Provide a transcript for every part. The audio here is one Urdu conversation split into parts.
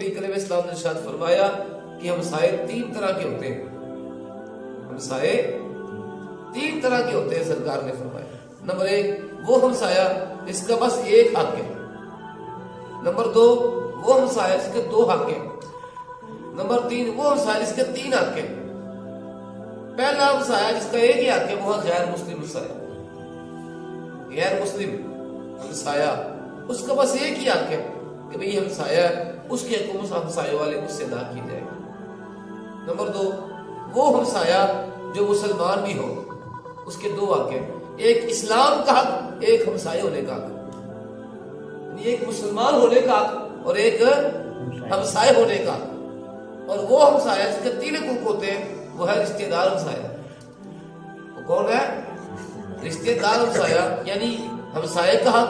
نبی کریم اسلام نے ارشاد فرمایا کہ ہمسائے 3 طرح کے ہوتے ہیں. ہمسائے 3 طرح کے ہوتے ہیں سرکار نے فرمایا. نمبر 1 وہ ہمسایہ جس کا بس ایک حق ہے. نمبر 2 وہ ہمسایہ جس کے 2 حق ہیں. نمبر 3 وہ ہمسایہ جس کے 3 حق ہیں. پہلا ہمسایہ جس کا ایک ہی حق ہے وہ غیر مسلم ہمسایہ. غیر مسلم ہمسایہ اس کا بس ایک ہی حق ہے کہ بھئی ہمسایہ اس کے حقوق ہمسایہ والے اس سے ادا کی جائے. نمبر 2 وہ ہمسایہ جو مسلمان بھی ہو اس کے 2 حق ہیں. ایک اسلام کا حق, ایک ہمسایہ ہونے کا حق. یعنی ایک مسلمان ہونے کا حق اور ایک ہمسایہ ہونے کا حق. اور وہ ہمسایہ جس کے 3 حقوق ہوتے ہیں وہ ہے رشتہ دار ہمسایہ. وہ کون ہے؟ رشتہ دار ہمسایہ. یعنی ہمسایہ کا حق,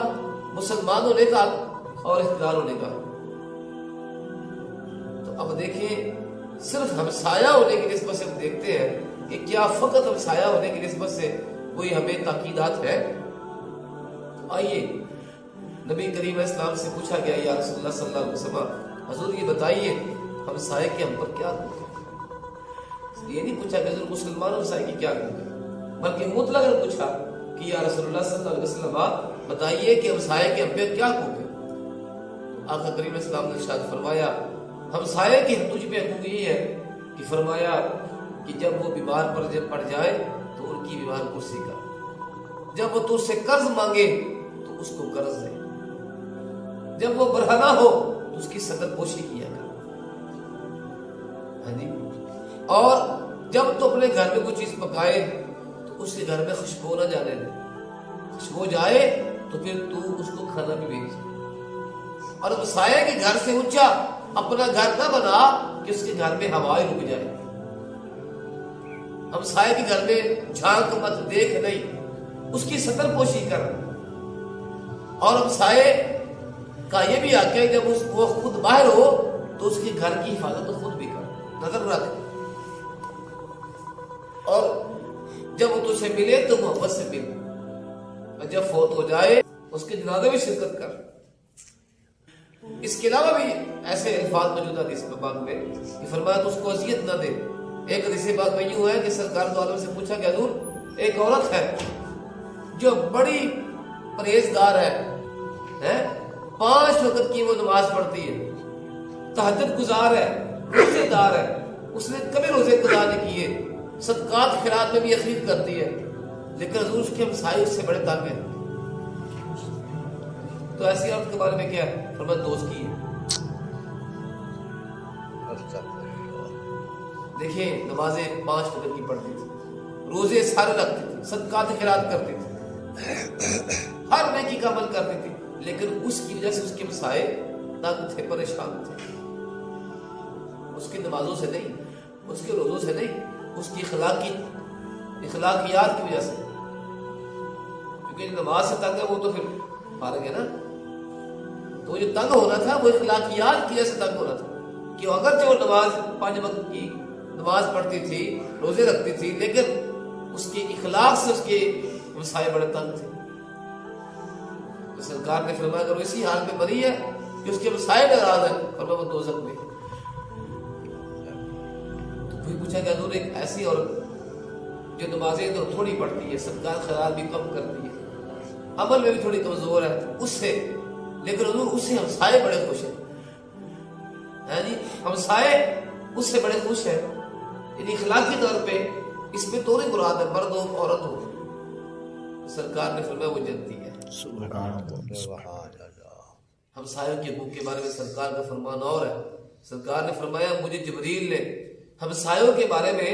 مسلمان ہونے کا حق اور رشتہ دار ہونے کا حق. تو اب دیکھیں صرف ہمسایہ ہونے کی نسبت سے ہم دیکھتے ہیں کہ کیا فقط ہمسایہ ہونے کی نسبت سے کوئی ہمیں تاکیدات ہے. آئیے نبی کریم اسلام سے پوچھا گیا یا رسول اللہ صلی اللہ علیہ وسلم حضور یہ بتائیے ہمسائے کے ہم پر کیا حقوق ہے. یہ نہیں پوچھا کہ حضور مسلمان ہمسائے کی کیا حقوق ہے, بلکہ مطلق پوچھا کہ یا رسول اللہ صلی اللہ علیہ وسلم بتائیے کہ ہمسائے کے ہم پہ کیا حقوق ہے. آقا کریم اسلام نے ارشاد فرمایا ہمسائے کے تجھ پہ حقوق یہ ہے کہ فرمایا کہ جب وہ بیمار پڑ جائے تو ان کی بیمار پرسی کر. جب وہ تجھ سے قرض مانگے تو اس کو قرض دے. جب وہ برہنہ ہو تو اس کی صدر پوشی کیا کر. ہاں جی. اور جب تو اپنے گھر میں کوئی چیز پکائے تو اس کے گھر میں خوشبو نہ جانے دے. خوشبو جائے تو پھر تو اس کو کھانا بھی بھیج. اور ہمسائے کے گھر سے اونچا اپنا گھر نہ بنا کہ اس کے گھر میں ہوا رک جائے. ہمسائے کے گھر میں جھانک مت, دیکھ نہیں, اس کی سطر پوشی کر. اور ہمسائے کا یہ بھی حق ہے جب وہ خود باہر ہو تو اس کے گھر کی حفاظت خود بھی کر, نظر رکھ. اور جب وہ تجھ سے ملے تو محبت سے مل. اور جب فوت ہو جائے اس کے جنازے میں شرکت کر. اس کے علاوہ بھی ایسے الفاظ موجود ہیں حدیث پاک میں کہ فرمایا تو اس کو اذیت نہ دے. ایک حدیث پاک میں یوں ہے کہ سرکار دو عالم سے پوچھا کہ حضور ایک عورت ہے جو بڑی پرہیزگار ہے, 5 وقت کی وہ نماز پڑھتی ہے, تہجد گزار ہے, روزے دار ہے, اس نے کبھی روزے قضا نہیں کیے, صدقات خیرات میں بھی یقین کرتی ہے, لیکن حضور اس کے ہمسائے اس سے بڑے تنگ ہیں. تو ایسی عورت کے بارے میں کیا ہے؟ فرمایا دوست کی ہے. دیکھیں نمازیں 5 وقت کی پڑھتی تھی, روزے سارے رکھتی تھی, صدقات خیرات کرتی تھی, ہر نیکی کا عمل کرتی تھی, لیکن اس کی وجہ سے اس کے ہمسائے تنگ تھے, پریشان تھے. اس کی نمازوں سے نہیں, اس کے روزوں سے نہیں, اس کی اخلاقیات کی وجہ سے. کیونکہ نماز سے تنگ ہے وہ تو پھر فارغ ہے نا. تو جو تنگ ہونا تھا وہ اخلاقیات کی وجہ سے تنگ ہونا تھا کہ اگرچہ وہ نماز 5 وقت کی نماز پڑھتی تھی, روزے رکھتی تھی, لیکن اس کے اخلاق سے اس کے ہمسائے بڑے تنگ تھے. تو سرکار نے فرمایا اگر وہ اسی حال میں مری ہے کہ اس کے ہمسائے ناراض ہیں, فرمایا وہ دوزخ میں. تو کوئی پوچھا کہ حضور ایک ایسی عورت جو نمازیں تو تھوڑی پڑھتی ہے, صدقات خیرات بھی کم کرتی ہے, عمل میں بھی تھوڑی کمزور ہے, اس سے لیکن حضور اس سے ہمسائے بڑے خوش ہیں. جی ہمسائے اس سے بڑے خوش ہیں. یعنی اخلاقی طور پہ اس میں دونوں مراد ہے, مرد ہو عورت ہو. سرکار نے فرمایا وہ جنتی ہے. ہمسایوں کے حقوق کے بارے میں سرکار کا فرمان اور ہے. سرکار نے فرمایا مجھے جبریل نے ہمسایوں کے بارے میں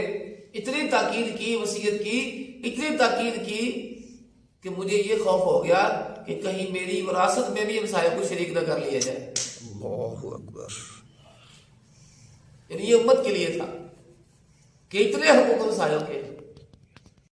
اتنی تاکید کی, وصیت کی, اتنی تاکید کی کہ مجھے یہ خوف ہو گیا کہ کہیں میری وراثت میں بھی ہمسایوں کو شریک نہ کر لیا جائے. اللہ اکبر. یعنی یہ امت کے لیے تھا کہ اتنے حقوق ہمسایوں کے